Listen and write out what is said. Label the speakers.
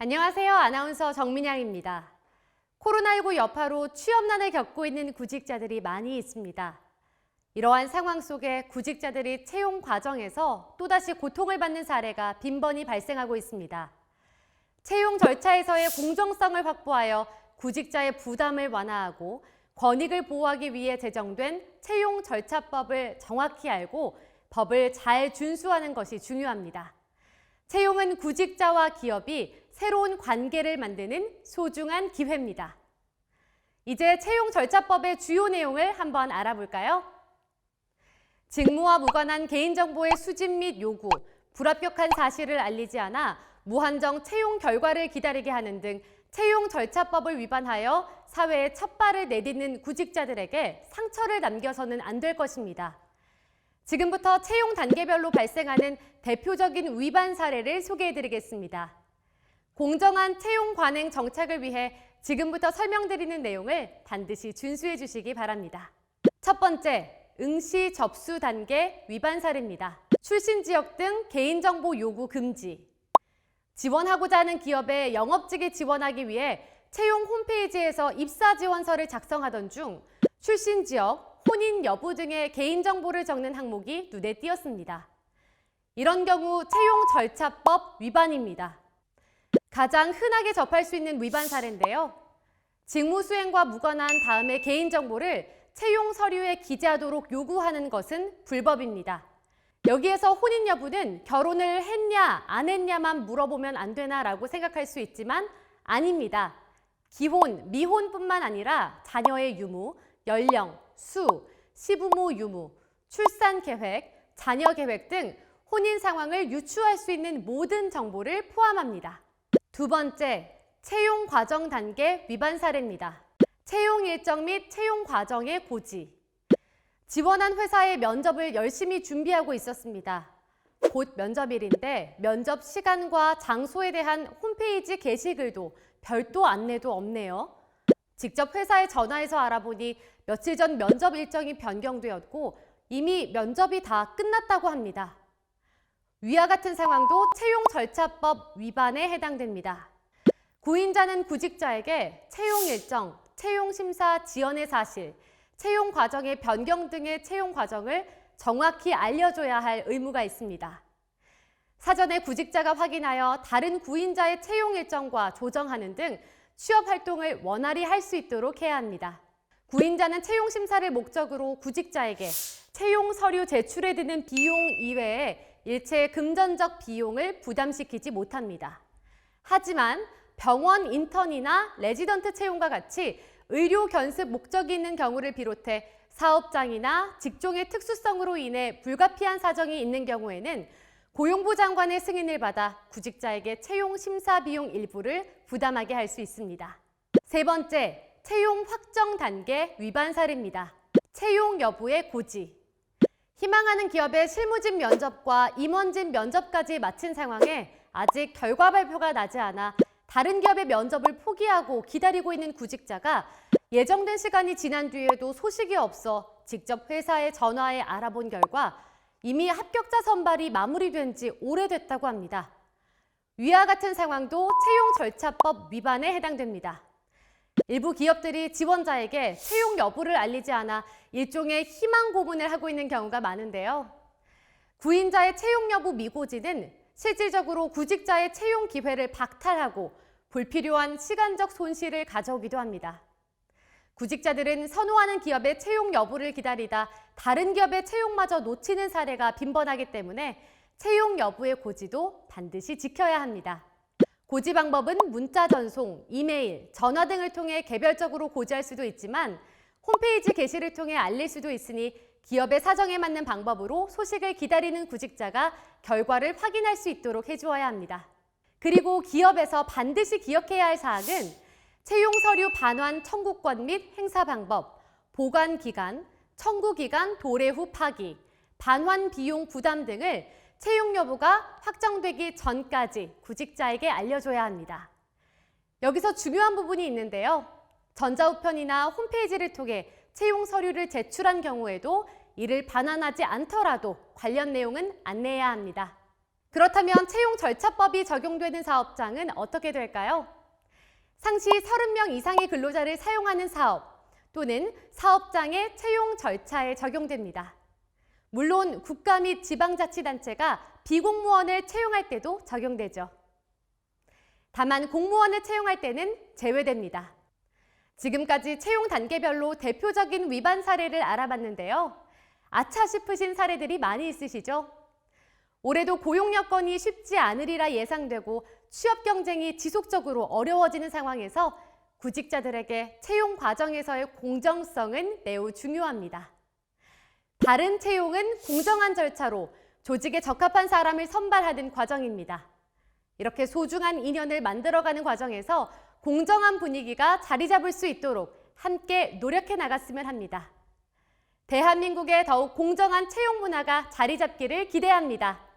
Speaker 1: 안녕하세요. 아나운서 정민양입니다. 코로나19 여파로 취업난을 겪고 있는 구직자들이 많이 있습니다. 이러한 상황 속에 구직자들이 채용 과정에서 또다시 고통을 받는 사례가 빈번히 발생하고 있습니다. 채용 절차에서의 공정성을 확보하여 구직자의 부담을 완화하고 권익을 보호하기 위해 제정된 채용 절차법을 정확히 알고 법을 잘 준수하는 것이 중요합니다. 채용은 구직자와 기업이 새로운 관계를 만드는 소중한 기회입니다. 이제 채용 절차법의 주요 내용을 한번 알아볼까요? 직무와 무관한 개인정보의 수집 및 요구, 불합격한 사실을 알리지 않아 무한정 채용 결과를 기다리게 하는 등 채용 절차법을 위반하여 사회에 첫발을 내딛는 구직자들에게 상처를 남겨서는 안 될 것입니다. 지금부터 채용 단계별로 발생하는 대표적인 위반 사례를 소개해드리겠습니다. 공정한 채용 관행 정착을 위해 지금부터 설명드리는 내용을 반드시 준수해 주시기 바랍니다. 첫 번째, 응시 접수 단계 위반 사례입니다. 출신 지역 등 개인정보 요구 금지. 지원하고자 하는 기업에 영업직에 지원하기 위해 채용 홈페이지에서 입사 지원서를 작성하던 중 출신 지역, 혼인 여부 등의 개인정보를 적는 항목이 눈에 띄었습니다. 이런 경우 채용 절차법 위반입니다. 가장 흔하게 접할 수 있는 위반 사례인데요. 직무 수행과 무관한 다음에 개인정보를 채용 서류에 기재하도록 요구하는 것은 불법입니다. 여기에서 혼인 여부는 결혼을 했냐 안 했냐만 물어보면 안 되나라고 생각할 수 있지만 아닙니다. 기혼, 미혼뿐만 아니라 자녀의 유무, 연령, 수, 시부모 유무, 출산 계획, 자녀 계획 등 혼인 상황을 유추할 수 있는 모든 정보를 포함합니다. 두 번째, 채용 과정 단계 위반 사례입니다. 채용 일정 및 채용 과정의 고지. 지원한 회사의 면접을 열심히 준비하고 있었습니다. 곧 면접일인데 면접 시간과 장소에 대한 홈페이지 게시글도 별도 안내도 없네요. 직접 회사에 전화해서 알아보니 며칠 전 면접 일정이 변경되었고 이미 면접이 다 끝났다고 합니다. 위와 같은 상황도 채용 절차법 위반에 해당됩니다. 구인자는 구직자에게 채용 일정, 채용 심사 지연의 사실, 채용 과정의 변경 등의 채용 과정을 정확히 알려줘야 할 의무가 있습니다. 사전에 구직자가 확인하여 다른 구인자의 채용 일정과 조정하는 등 취업 활동을 원활히 할 수 있도록 해야 합니다. 구인자는 채용 심사를 목적으로 구직자에게 채용 서류 제출에 드는 비용 이외에 일체의 금전적 비용을 부담시키지 못합니다. 하지만 병원 인턴이나 레지던트 채용과 같이 의료 견습 목적이 있는 경우를 비롯해 사업장이나 직종의 특수성으로 인해 불가피한 사정이 있는 경우에는 고용부 장관의 승인을 받아 구직자에게 채용 심사 비용 일부를 부담하게 할 수 있습니다. 세 번째, 채용 확정 단계 위반 사례입니다. 채용 여부의 고지. 희망하는 기업의 실무진 면접과 임원진 면접까지 마친 상황에 아직 결과 발표가 나지 않아 다른 기업의 면접을 포기하고 기다리고 있는 구직자가 예정된 시간이 지난 뒤에도 소식이 없어 직접 회사에 전화해 알아본 결과 이미 합격자 선발이 마무리된 지 오래됐다고 합니다. 위와 같은 상황도 채용 절차법 위반에 해당됩니다. 일부 기업들이 지원자에게 채용 여부를 알리지 않아 일종의 희망 고문을 하고 있는 경우가 많은데요. 구인자의 채용 여부 미고지는 실질적으로 구직자의 채용 기회를 박탈하고 불필요한 시간적 손실을 가져오기도 합니다. 구직자들은 선호하는 기업의 채용 여부를 기다리다 다른 기업의 채용마저 놓치는 사례가 빈번하기 때문에 채용 여부의 고지도 반드시 지켜야 합니다. 고지 방법은 문자 전송, 이메일, 전화 등을 통해 개별적으로 고지할 수도 있지만 홈페이지 게시를 통해 알릴 수도 있으니 기업의 사정에 맞는 방법으로 소식을 기다리는 구직자가 결과를 확인할 수 있도록 해주어야 합니다. 그리고 기업에서 반드시 기억해야 할 사항은 채용 서류 반환 청구권 및 행사 방법, 보관 기간, 청구 기간 도래 후 파기, 반환 비용 부담 등을 채용 여부가 확정되기 전까지 구직자에게 알려줘야 합니다. 여기서 중요한 부분이 있는데요. 전자우편이나 홈페이지를 통해 채용 서류를 제출한 경우에도 이를 반환하지 않더라도 관련 내용은 안내해야 합니다. 그렇다면 채용 절차법이 적용되는 사업장은 어떻게 될까요? 상시 30명 이상의 근로자를 사용하는 사업 또는 사업장의 채용 절차에 적용됩니다. 물론 국가 및 지방자치단체가 비공무원을 채용할 때도 적용되죠. 다만 공무원을 채용할 때는 제외됩니다. 지금까지 채용 단계별로 대표적인 위반 사례를 알아봤는데요. 아차 싶으신 사례들이 많이 있으시죠? 올해도 고용 여건이 쉽지 않으리라 예상되고 취업 경쟁이 지속적으로 어려워지는 상황에서 구직자들에게 채용 과정에서의 공정성은 매우 중요합니다. 바른 채용은 공정한 절차로 조직에 적합한 사람을 선발하는 과정입니다. 이렇게 소중한 인연을 만들어가는 과정에서 공정한 분위기가 자리 잡을 수 있도록 함께 노력해 나갔으면 합니다. 대한민국의 더욱 공정한 채용 문화가 자리 잡기를 기대합니다.